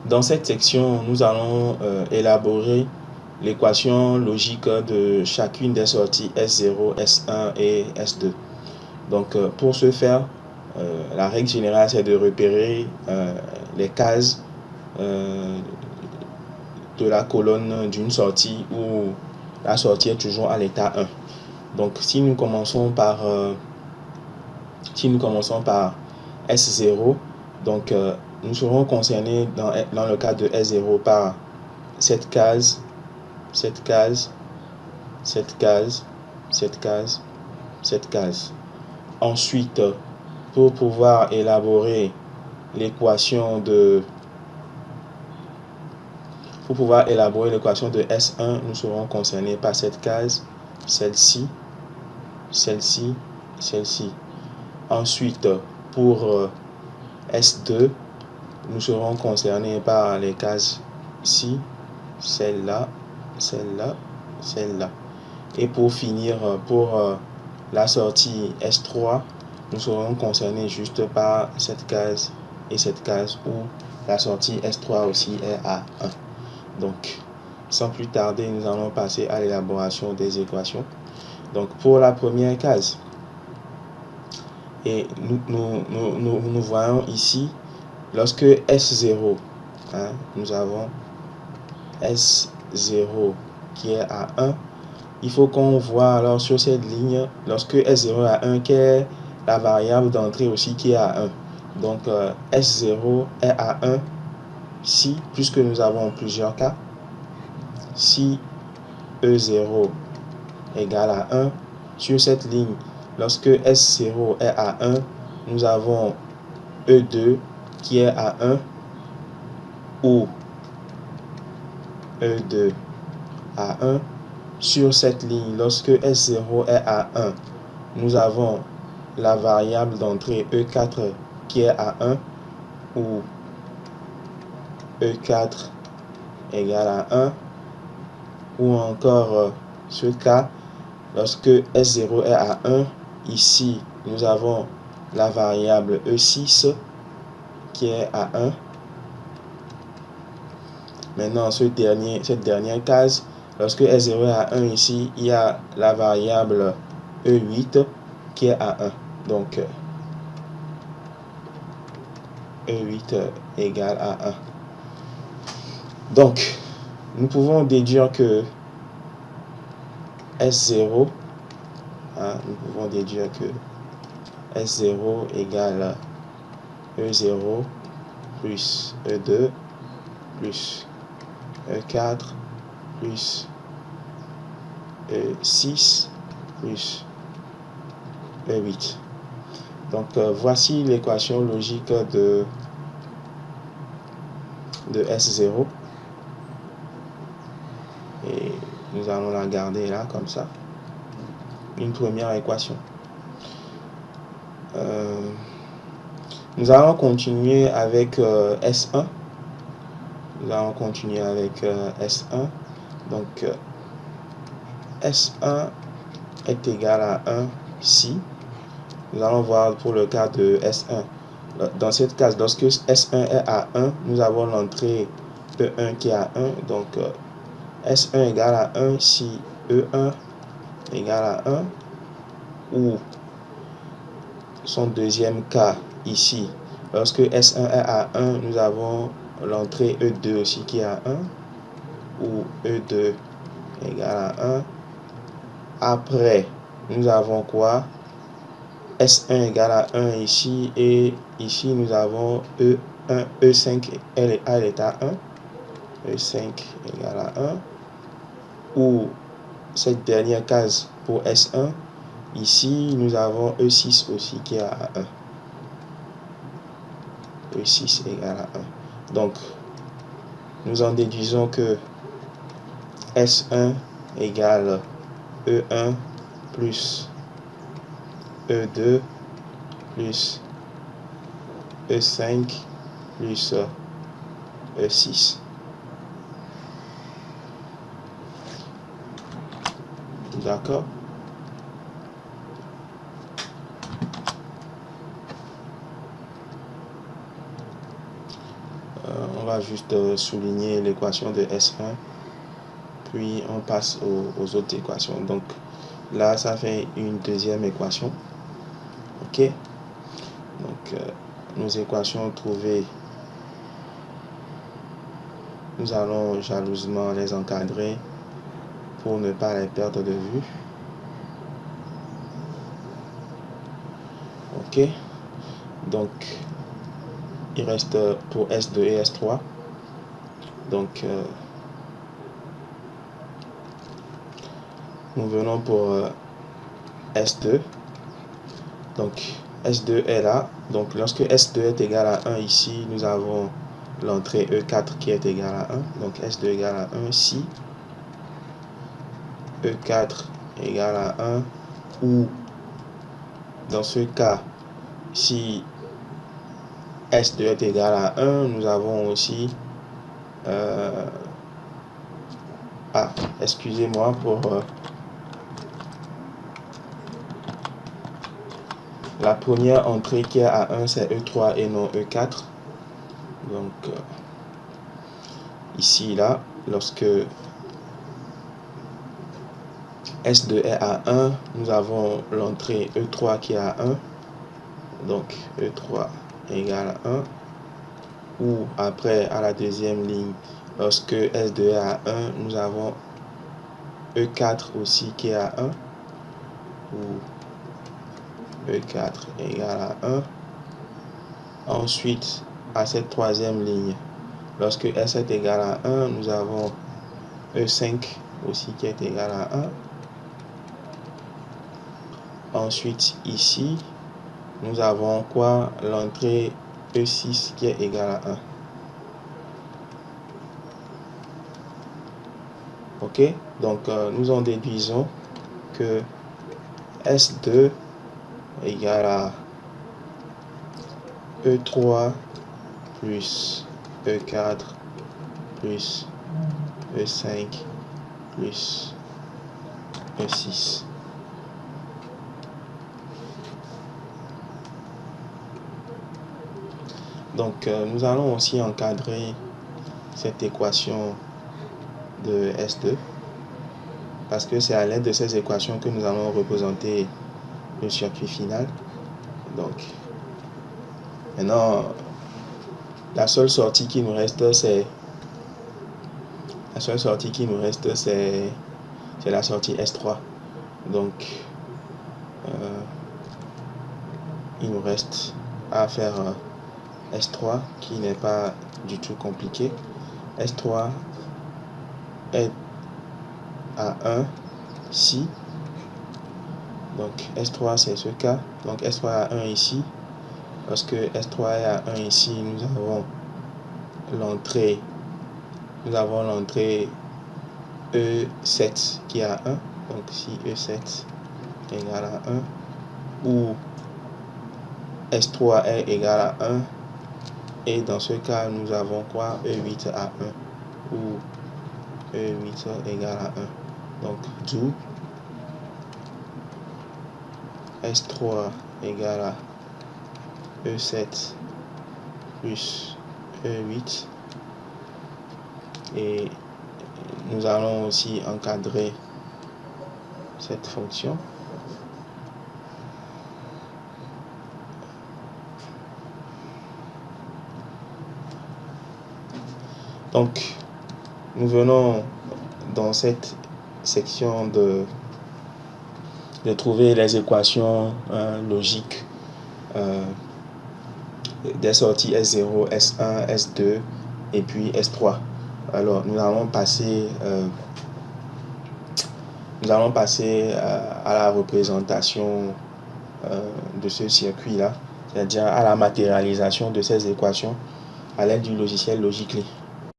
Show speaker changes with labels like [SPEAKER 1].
[SPEAKER 1] Dans cette section, nous allons élaborer l'équation logique de chacune des sorties S0, S1 et S2. Donc pour ce faire, la règle générale c'est de repérer les cases de la colonne d'une sortie où la sortie est toujours à l'état 1. Donc si nous commençons par S0, donc nous serons concernés dans le cas de S0 par cette case, cette case, cette case, cette case, cette case. Ensuite, pour pouvoir élaborer l'équation de S1, nous serons concernés par cette case, celle-ci, celle-ci, celle-ci. Ensuite, pour S2, nous serons concernés par les cases ci, celle-là, celle-là, celle-là. Et pour finir, pour la sortie S3, nous serons concernés juste par cette case et cette case où la sortie S3 aussi est à 1. Donc, sans plus tarder, nous allons passer à l'élaboration des équations. Donc, pour la première case, et nous voyons ici, lorsque S0, nous avons S0 qui est à 1, il faut qu'on voit alors sur cette ligne, lorsque S0 est à 1, quelle est la variable d'entrée aussi qui est à 1. Donc S0 est à 1 si, puisque nous avons plusieurs cas, si E0 égale à 1, sur cette ligne, lorsque S0 est à 1, nous avons E2 qui est à 1 ou E2 à 1. Sur cette ligne, lorsque S0 est à 1, nous avons la variable d'entrée E4 qui est à 1 ou E4 égale à 1, ou encore ce cas, lorsque S0 est à 1, ici nous avons la variable E6 qui est à 1. Maintenant, cette dernière case, lorsque S0 est à 1 ici, il y a la variable E8 qui est à 1. Donc, E8 égale à 1. Donc, nous pouvons déduire que S0, S0 égale E0 plus E2 plus E4 plus E6 plus E8. Donc voici l'équation logique de S0 et nous allons la garder là comme ça. Une première équation. Nous allons continuer avec S1. Nous allons continuer avec S1. Donc S1 est égal à 1 si. Nous allons voir pour le cas de S1. Dans cette case, lorsque S1 est à 1, nous avons l'entrée E1 qui est à 1. Donc S1 égale à 1 si E1 égale à 1. Ou son deuxième cas ici, lorsque S1 est à 1, nous avons l'entrée E2 aussi qui est à 1. Ou E2 égale à 1. Après, nous avons quoi? S1 égale à 1 ici, et ici nous avons E1, E5 à l'état 1. E5 égale à 1. Ou cette dernière case pour S1, ici nous avons E6 aussi qui est à 1. E6 égale à 1. Donc, nous en déduisons que S1 égale E1 plus E2 plus E5 plus E6. D'accord? On va juste souligner l'équation de S1, puis on passe aux autres équations. Donc là, ça fait une deuxième équation. Ok, donc nos équations trouvées, nous allons jalousement les encadrer pour ne pas les perdre de vue. Ok, donc il reste pour S2 et S3. Donc nous venons pour S2. Donc S2 est là. Donc lorsque S2 est égal à 1 ici, nous avons l'entrée E4 qui est égale à 1. Donc S2 égale à 1 si E4 égale à 1, ou dans ce cas, si S2 est égal à 1, nous avons aussi excusez-moi pour la première entrée qui est à 1, c'est E3 et non E4. Donc ici, là, lorsque S2 est à 1, nous avons l'entrée E3 qui est à 1. Donc E3 égale à 1. Ou après, à la deuxième ligne, lorsque S2 est à 1, nous avons E4 aussi qui est à 1. Ou E4 égale à 1. Ensuite, à cette troisième ligne, lorsque S est égal à 1, nous avons E5 aussi qui est égal à 1. Ensuite, ici, nous avons quoi? L'entrée E6 qui est égale à 1. Ok, donc nous en déduisons que S2 égale à E3 plus E4 plus E5 plus E6. Donc nous allons aussi encadrer cette équation de S2 parce que c'est à l'aide de ces équations que nous allons représenter le circuit final. Donc maintenant, la seule sortie qui nous reste, c'est la sortie S3. Donc il nous reste à faire S3 qui n'est pas du tout compliqué. S3 est à 1 si, donc S3 c'est ce cas, donc S3 à 1 ici. Lorsque S3 est à 1 ici, nous avons l'entrée E7 qui est à 1. Donc si E7 égale à 1, ou S3 est égal à 1, et dans ce cas nous avons quoi? E8 à 1, ou E8 égale à 1. Donc d'où S3 égale à E7 plus E8. Et nous allons aussi encadrer cette fonction. Donc nous venons dans cette section de trouver les équations logiques des sorties S0, S1, S2 et puis S3. Alors nous allons passer à la représentation de ce circuit là, c'est-à-dire à la matérialisation de ces équations à l'aide du logiciel Logicly.